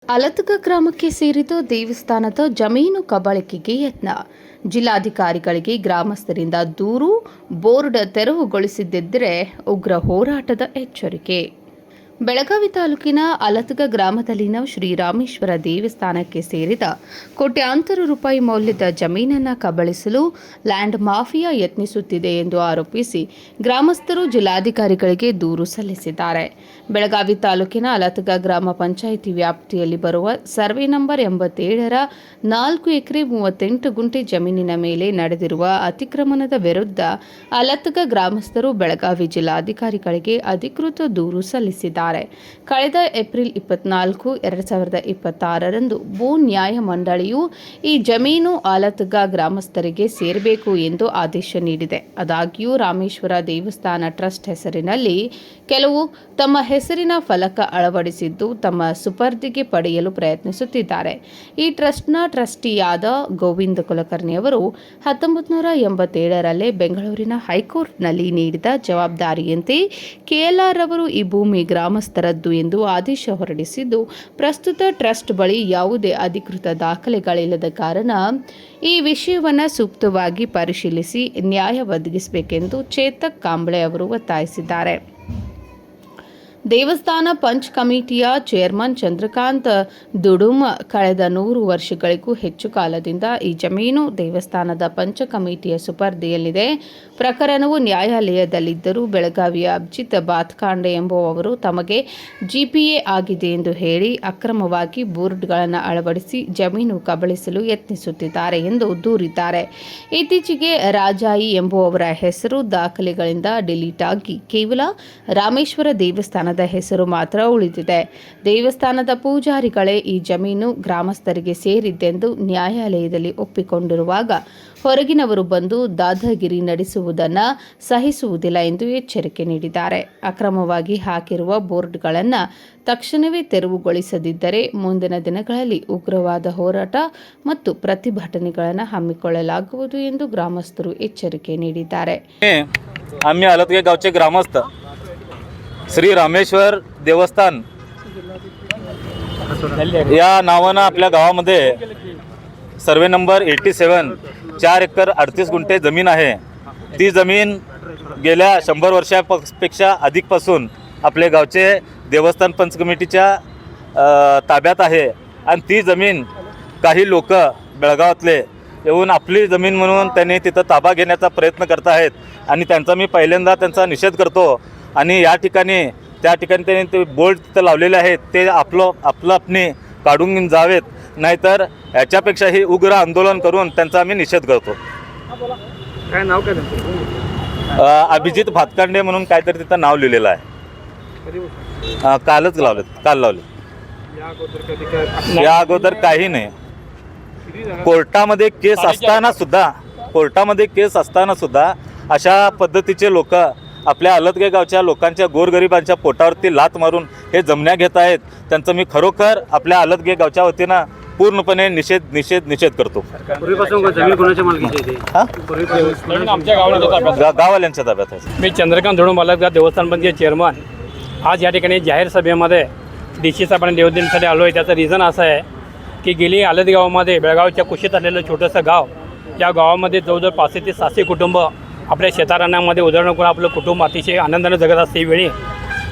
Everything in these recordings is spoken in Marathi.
ಅಲತಗ ಗ್ರಾಮಕ್ಕೆ ಸೇರಿದ ದೇವಸ್ಥಾನದ ಜಮೀನು ಕಬಳಿಕೆಗೆ ಯತ್ನ. ಜಿಲ್ಲಾಧಿಕಾರಿಗಳಿಗೆ ಗ್ರಾಮಸ್ಥರಿಂದ ದೂರು, ಬೋರ್ಡ್ ತೆರವುಗೊಳಿಸದಿದ್ದರೆ ಉಗ್ರ ಹೋರಾಟದ ಎಚ್ಚರಿಕೆ. ಬೆಳಗಾವಿ ತಾಲೂಕಿನ ಅಲತಗ ಗ್ರಾಮದಲ್ಲಿನ ಶ್ರೀರಾಮೇಶ್ವರ ದೇವಸ್ಥಾನಕ್ಕೆ ಸೇರಿದ ಕೋಟ್ಯಾಂತರ ರೂಪಾಯಿ ಮೌಲ್ಯದ ಜಮೀನನ್ನು ಕಬಳಿಸಲು ಲ್ಯಾಂಡ್ ಮಾಫಿಯಾ ಯತ್ನಿಸುತ್ತಿದೆ ಎಂದು ಆರೋಪಿಸಿ ಗ್ರಾಮಸ್ಥರು ಜಿಲ್ಲಾಧಿಕಾರಿಗಳಿಗೆ ದೂರು ಸಲ್ಲಿಸಿದ್ದಾರೆ. ಬೆಳಗಾವಿ ತಾಲೂಕಿನ ಅಲತಗ ಗ್ರಾಮ ಪಂಚಾಯಿತಿ ವ್ಯಾಪ್ತಿಯಲ್ಲಿ ಬರುವ ಸರ್ವೆ ನಂಬರ್ 87ರ 4 ಎಕರೆ 38 ಗುಂಟೆ ಜಮೀನಿನ ಮೇಲೆ ನಡೆದಿರುವ ಅತಿಕ್ರಮಣದ ವಿರುದ್ಧ ಅಲತಗ ಗ್ರಾಮಸ್ಥರು ಬೆಳಗಾವಿ ಜಿಲ್ಲಾಧಿಕಾರಿಗಳಿಗೆ ಅಧಿಕೃತ ದೂರು ಸಲ್ಲಿಸಿದ್ದಾರೆ. ಕಳೆದ ಏಪ್ರಿಲ್ 24, 2026ರಂದು ಭೂ ನ್ಯಾಯ ಮಂಡಳಿಯು ಈ ಜಮೀನು ಅಲತಗ ಗ್ರಾಮಸ್ಥರಿಗೆ ಸೇರಬೇಕು ಎಂದು ಆದೇಶ ನೀಡಿದೆ. ಆದಾಗ್ಯೂ ರಾಮೇಶ್ವರ ದೇವಸ್ಥಾನ ಟ್ರಸ್ಟ್ ಹೆಸರಿನಲ್ಲಿ ಕೆಲವು ತಮ್ಮ ಹೆಸರಿನ ಫಲಕ ಅಳವಡಿಸಿದ್ದು ತಮ್ಮ ಸುಪರ್ದಿಗೆ ಪಡೆಯಲು ಪ್ರಯತ್ನಿಸುತ್ತಿದ್ದಾರೆ. ಈ ಟ್ರಸ್ಟ್ನ ಟ್ರಸ್ಟಿಯಾದ ಗೋವಿಂದ ಕುಲಕರ್ಣಿ ಅವರು 1987ರಲ್ಲೇ ಬೆಂಗಳೂರಿನ ಹೈಕೋರ್ಟ್ನಲ್ಲಿ ನೀಡಿದ ಜವಾಬ್ದಾರಿಯಂತೆ ಕೆಎಲ್ಆರ್ ಅವರು ಈ ಭೂಮಿ ಗ್ರಾಮಸ್ಥರದ್ದು ಎಂದು ಆದೇಶ ಹೊರಡಿಸಿದ್ದು, ಪ್ರಸ್ತುತ ಟ್ರಸ್ಟ್ ಬಳಿ ಯಾವುದೇ ಅಧಿಕೃತ ದಾಖಲೆಗಳಿಲ್ಲದ ಕಾರಣ ಈ ವಿಷಯವನ್ನು ಸೂಕ್ತವಾಗಿ ಪರಿಶೀಲಿಸಿ ನ್ಯಾಯ ಒದಗಿಸಬೇಕೆಂದು ಚೇತಕ್ ಕಾಂಬ್ಳೆ ಅವರು ಒತ್ತಾಯಿಸಿದ್ದಾರೆ. ದೇವಸ್ಥಾನ ಪಂಚ್ ಕಮಿಟಿಯ ಚೇರ್ಮನ್ ಚಂದ್ರಕಾಂತ್ ದುಡುಮ್ ಕಳೆದ 100 ವರ್ಷಗಳಿಗೂ ಹೆಚ್ಚು ಕಾಲದಿಂದ ಈ ಜಮೀನು ದೇವಸ್ಥಾನದ ಪಂಚ ಕಮಿಟಿಯ ಸುಪರ್ದಿಯಲ್ಲಿದೆ. ಪ್ರಕರಣವು ನ್ಯಾಯಾಲಯದಲ್ಲಿದ್ದರೂ ಬೆಳಗಾವಿಯ ಅಭಿಜಿತ್ ಬಾತ್ಕಾಂಡೆ ಎಂಬುವವರು ತಮಗೆ ಜಿಪಿಎ ಆಗಿದೆ ಎಂದು ಹೇಳಿ ಅಕ್ರಮವಾಗಿ ಬೋರ್ಡ್ಗಳನ್ನು ಅಳವಡಿಸಿ ಜಮೀನು ಕಬಳಿಸಲು ಯತ್ನಿಸುತ್ತಿದ್ದಾರೆ ಎಂದು ದೂರಿದ್ದಾರೆ. ಇತ್ತೀಚೆಗೆ ರಾಜಾಯಿ ಎಂಬುವವರ ಹೆಸರು ದಾಖಲೆಗಳಿಂದ ಡಿಲೀಟ್ ಆಗಿ ಕೇವಲ ರಾಮೇಶ್ವರ ದೇವಸ್ಥಾನದ ಹೆಸರು ಮಾತ್ರ ಉಳಿದಿದೆ. ದೇವಸ್ಥಾನದ ಪೂಜಾರಿಗಳೇ ಈ ಜಮೀನು ಗ್ರಾಮಸ್ಥರಿಗೆ ಸೇರಿದ್ದೆಂದು ನ್ಯಾಯಾಲಯದಲ್ಲಿ ಒಪ್ಪಿಕೊಂಡಿರುವಾಗ ಹೊರಗಿನವರು ಬಂದು ದಾದಾಗಿರಿ ನಡೆಸುವುದನ್ನು ಸಹಿಸುವುದಿಲ್ಲ ಎಂದು ಎಚ್ಚರಿಕೆ ನೀಡಿದ್ದಾರೆ. ಅಕ್ರಮವಾಗಿ ಹಾಕಿರುವ ಬೋರ್ಡ್ಗಳನ್ನು ತಕ್ಷಣವೇ ತೆರವುಗೊಳಿಸದಿದ್ದರೆ ಮುಂದಿನ ದಿನಗಳಲ್ಲಿ ಉಗ್ರವಾದ ಹೋರಾಟ ಮತ್ತು ಪ್ರತಿಭಟನೆಗಳನ್ನು ಹಮ್ಮಿಕೊಳ್ಳಲಾಗುವುದು ಎಂದು ಗ್ರಾಮಸ್ಥರು ಎಚ್ಚರಿಕೆ ನೀಡಿದ್ದಾರೆ. आम्ही अलतगे गावचे ग्रामस्थ श्री रामेश्वर देवस्थान या नावानं आपल्या गावामध्ये सर्वे नंबर 87 4 एकर 38 गुंठे जमीन आहे. ती जमीन गेल्या 100 वर्षापेक्षा अधिकपासून आपल्या गावचे देवस्थान पंच कमिटीच्या ताब्यात आहे आणि ती जमीन काही लोक बेळगावातले येऊन आपली जमीन म्हणून त्यांनी तिथं ताबा घेण्याचा प्रयत्न करत आहेत आणि त्यांचा मी पहिल्यांदा त्यांचा निषेध करतो. आणि त्या ठिकाणी त्यांनी ते बोर्ड तिथं लावलेले आहेत ते आपलं काढून जावेत, नाहीतर याच्यापेक्षाही उग्र आंदोलन करून त्यांचा आम्ही निषेध करतो. काय नाव काय त्यांचं? अभिजित भातकांडे म्हणून काहीतरी तिथं नाव लिहिलेलं आहे. काल लावले. या अगोदर काही नाही. कोर्टामध्ये केस असताना सुद्धा अशा पद्धतीचे लोक आपल्या अलतगे गावच्या लोकांच्या गोरगरिबांच्या पोटावरती लात मारून हे जमण्या घेत आहेत. त्यांचं मी खरोखर आपल्या अलतगे गावच्या वतीनं पूर्णपणे निषेध करतो. गाववाल्यांच्या ताब्यात आहे. मी चंद्रकांत धुडूम अलतगा देवस्थान पंचायत चेअरमन आज या ठिकाणी जाहीर सभेमध्ये DC साहेबांना निवेदनासाठी आलो आहे. त्याचं रिझन असं आहे की गेली अलतगावमध्ये बेळगावच्या कुशीत आलेलं छोटंसं गाव, या गावामध्ये जवळजवळ 500 ते 700 कुटुंब आपल्या शेतारांनामध्ये उधळण करून आपलं कुटुंब अतिशय आनंदाने जगत असते. वेळी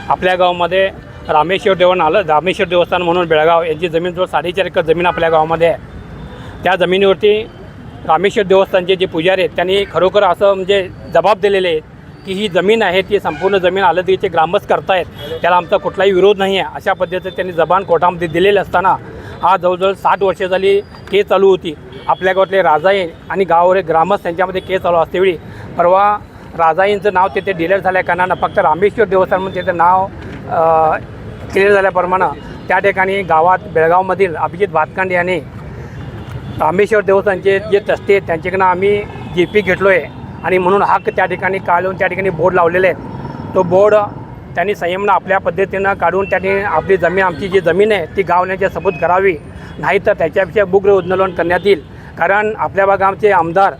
आपल्या गावामध्ये रामेश्वर देवस्थान म्हणून बेळगाव यांची जमीन जवळ 4.5 एकर जमीन आपल्या गावामध्ये आहे. त्या जमिनीवरती रामेश्वर देवस्थानचे जे पुजारी आहेत त्यांनी खरोखर असं म्हणजे जबाब दिलेले आहेत की ही जमीन आहे ती संपूर्ण जमीन अलतगीचे ग्रामस्थ करतायत, त्याला आमचा कुठलाही विरोध नाही आहे अशा पद्धतीने त्यांनी जबान कोर्टामध्ये दिलेली असताना हा जवळजवळ 60 वर्ष झाली केस चालू होती. आपल्या गावातले राजाई आणि गावावरील ग्रामस्थ यांच्यामध्ये केस चालू असतेवेळी परवा राजाईंचं नाव तिथे डिलीट झाल्या कारणानं फक्त रामेश्वर देवस्थान म्हणून तिथे नाव क्लिअर झाल्याप्रमाणे त्या ठिकाणी गावात बेळगावमधील अभिजित भातकांडे यांनी रामेश्वर देवस्थानचे जे ट्रस्टी आहेत त्यांच्याकडनं आम्ही GP घेतलो आहे आणि म्हणून हक्क त्या ठिकाणी काढून त्या ठिकाणी बोर्ड लावलेले आहेत. तो बोर्ड त्यांनी संयमनं आपल्या पद्धतीनं काढून त्यांनी आपली जमीन आमची जी जमीन आहे ती गावण्याचे सबूत करावी, नाहीतर त्याच्यापेक्षा उग्र आंदोलन करण्यात येईल. कारण आपल्या भागाचे आमदार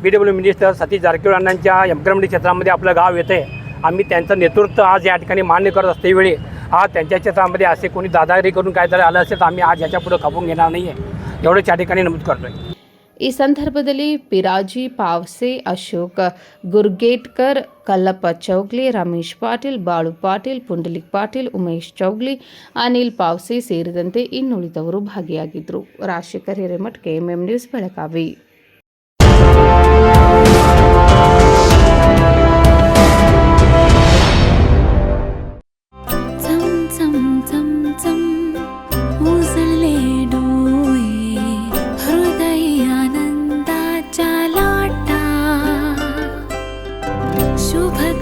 PW मिनिस्टर सतीश जारकिहोळी अण्णांच्या यमकरमंडी क्षेत्रामध्ये आपलं गाव येते. आम्ही त्यांचं नेतृत्व आज या ठिकाणी मान्य करत असतेवेळी आज त्यांच्या क्षेत्रामध्ये असे कोणी दादागिरी करून काहीतरी आलं असेल तर आम्ही आज याच्यापुढे खपून घेणार नाही आहे, एवढंच या ठिकाणी नमूद करतो आहे. ಈ ಸಂದರ್ಭದಲ್ಲಿ ಪಿರಾಜಿ ಪಾವ್ಸೆ, ಅಶೋಕ್ ಗುರ್ಗೇಟ್ಕರ್, ಕಲ್ಲಪ್ಪ ಚೌಗ್ಲಿ, ರಮೇಶ್ ಪಾಟೀಲ್, ಬಾಳು ಪಾಟೀಲ್, ಪುಂಡಲಿಕ್ ಪಾಟೀಲ್, ಉಮೇಶ್ ಚೌಗ್ಲಿ, ಅನಿಲ್ ಪಾವ್ಸೆ ಸೇರಿದಂತೆ ಇನ್ನುಳಿದವರು ಭಾಗಿಯಾಗಿದ್ದರು. Rajashekhar Hiremath, KMM news, Belagavi.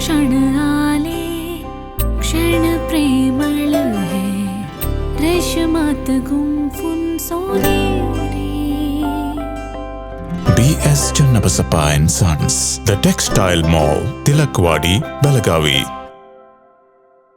क्षण आले क्षण प्रेमळ है रेशमात गुंफून सोनेरी. BS Channabasappa and Sons, The Textile Mall, Tilakwadi, Belagavi.